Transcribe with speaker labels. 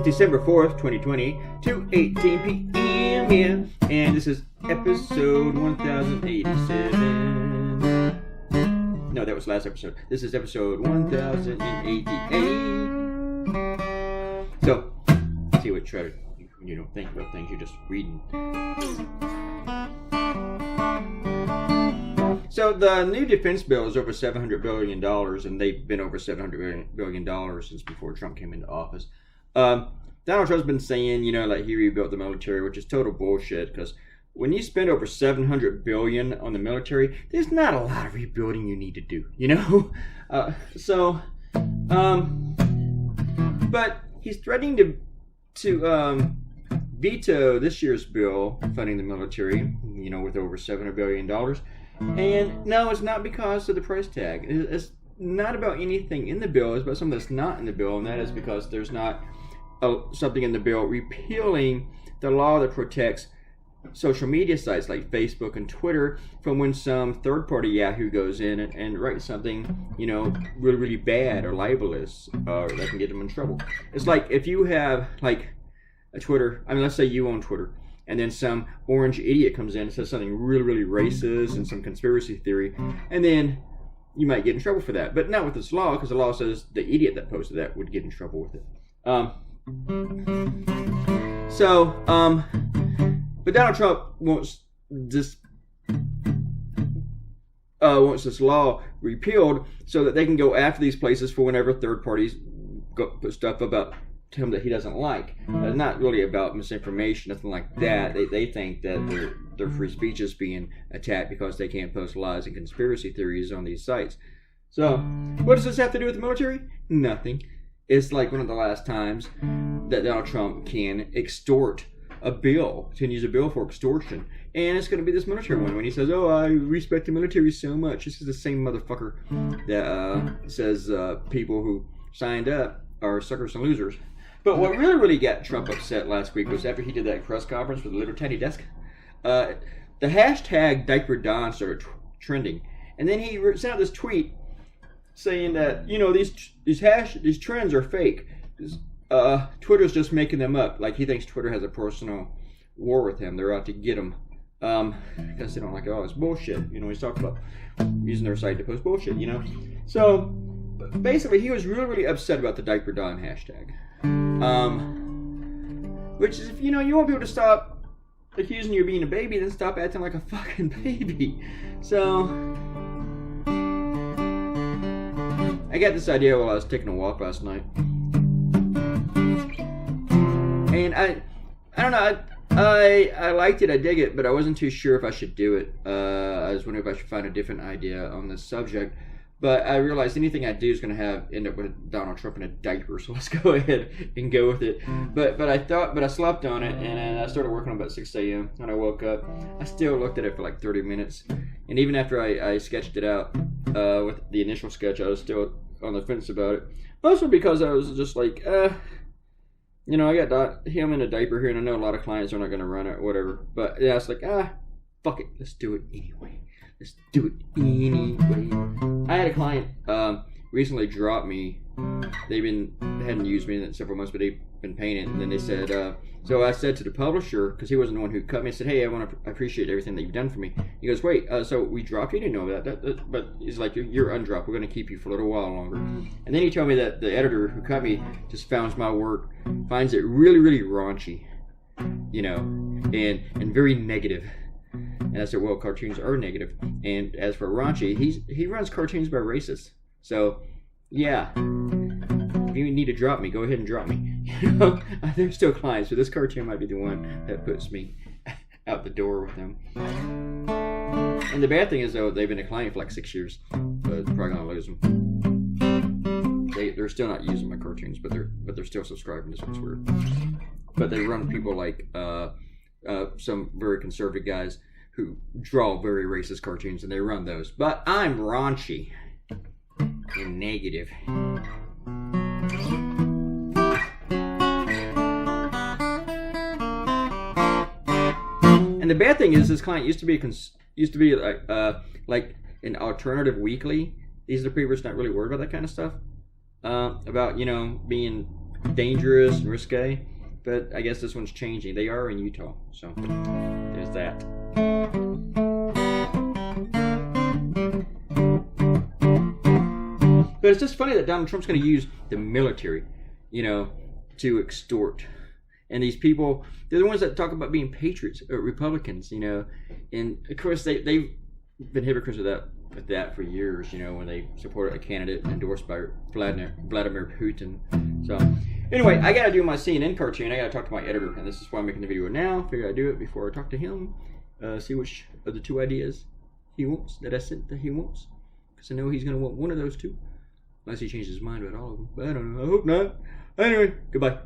Speaker 1: December 4th, 2020, 2:18 p.m. Yeah, and this is episode 1087. No, that was last episode. This is episode 1088. So, see what try to think about things you're just reading. So the new defense bill is over $700 billion, and they've been over $700 billion since before Trump came into office. Donald Trump's been saying, like he rebuilt the military, which is total bullshit, because when you spend over $700 billion on the military, there's not a lot of rebuilding you need to do, but he's threatening to veto this year's bill funding the military, with over $700 billion. And no, it's not because of the price tag. It's not about anything in the bill. It's about something that's not in the bill, and that is because there's not something in the bill repealing the law that protects social media sites like Facebook and Twitter from when some third-party Yahoo goes in and writes something, really, really bad or libelous, or that can get them in trouble. It's like if you have like a Twitter, let's say you own Twitter, and then some orange idiot comes in and says something really, really racist and some conspiracy theory, and then you might get in trouble for that. But not with this law, because the law says the idiot that posted that would get in trouble with it. But Donald Trump wants this law repealed so that they can go after these places for whenever third parties put stuff about him that he doesn't like. It's not really about misinformation, nothing like that. They think that their free speech is being attacked because they can't post lies and conspiracy theories on these sites. So, what does this have to do with the military? Nothing. It's like one of the last times that Donald Trump can extort a bill, can use a bill for extortion. And it's going to be this military one when he says, oh, I respect the military so much. This is the same motherfucker that says people who signed up are suckers and losers. But what really, really got Trump upset last week was after he did that press conference with the little tiny desk, the hashtag Diaper Don started trending. And then he sent out this tweet saying that, these trends are fake. Twitter's just making them up. Like he thinks Twitter has a personal war with him. They're out to get him. Because they don't like all this bullshit. He's talking about using their site to post bullshit, So, basically, he was really, really upset about the Diaper Don hashtag. Which is, if you want people to stop accusing you of being a baby, then stop acting like a fucking baby. So, I got this idea while I was taking a walk last night. And I don't know, I liked it, I dig it, but I wasn't too sure if I should do it. I was wondering if I should find a different idea on this subject. But I realized anything I do is going to end up with Donald Trump in a diaper, so let's go ahead and go with it. But I slept on it, and I started working on about 6 a.m. When I woke up. I still looked at it for like 30 minutes. And even after I sketched it out with the initial sketch, I was still on the fence about it. Mostly because I was just like, I got him in a diaper here, and I know a lot of clients are not going to run it or whatever. But yeah, it's like, fuck it, let's do it anyway. Let's do it anyway. I had a client recently drop me. They hadn't used me in several months, but they've been paying it. And then they said, so I said to the publisher, because he wasn't the one who cut me, I said, hey, I appreciate everything that you've done for me. He goes, wait, so we dropped you? You didn't know that. But he's like, you're undropped. We're going to keep you for a little while longer. And then he told me that the editor who cut me just finds my work, finds it really, really raunchy, and very negative. And I said, well, cartoons are negative. And as for raunchy, he runs cartoons by racists. So, yeah. If you need to drop me, go ahead and drop me. There's still clients, so this cartoon might be the one that puts me out the door with them. And the bad thing is, though, they've been a client for like 6 years. But probably going to lose them. They're still not using my cartoons, but they're still subscribing. This one's weird. But they run people like some very conservative guys who draw very racist cartoons, and they run those. But I'm raunchy and negative. And the bad thing is, this client used to be like an alternative weekly. These are people that's not really worried about that kind of stuff, about being dangerous and risque. But I guess this one's changing. They are in Utah, so there's that. But it's just funny that Donald Trump's going to use the military, to extort. And these people, they're the ones that talk about being patriots, or Republicans, And of course, they've been hypocrites with that for years, when they supported a candidate endorsed by Vladimir Putin. So anyway, I got to do my CNN cartoon. I got to talk to my editor, and this is why I'm making the video now. Figured I'd do it before I talk to him. See which of the two ideas he wants, that I said that he wants. Because I know he's going to want one of those two. Unless he changes his mind about all of them. But I don't know. I hope not. Anyway, goodbye.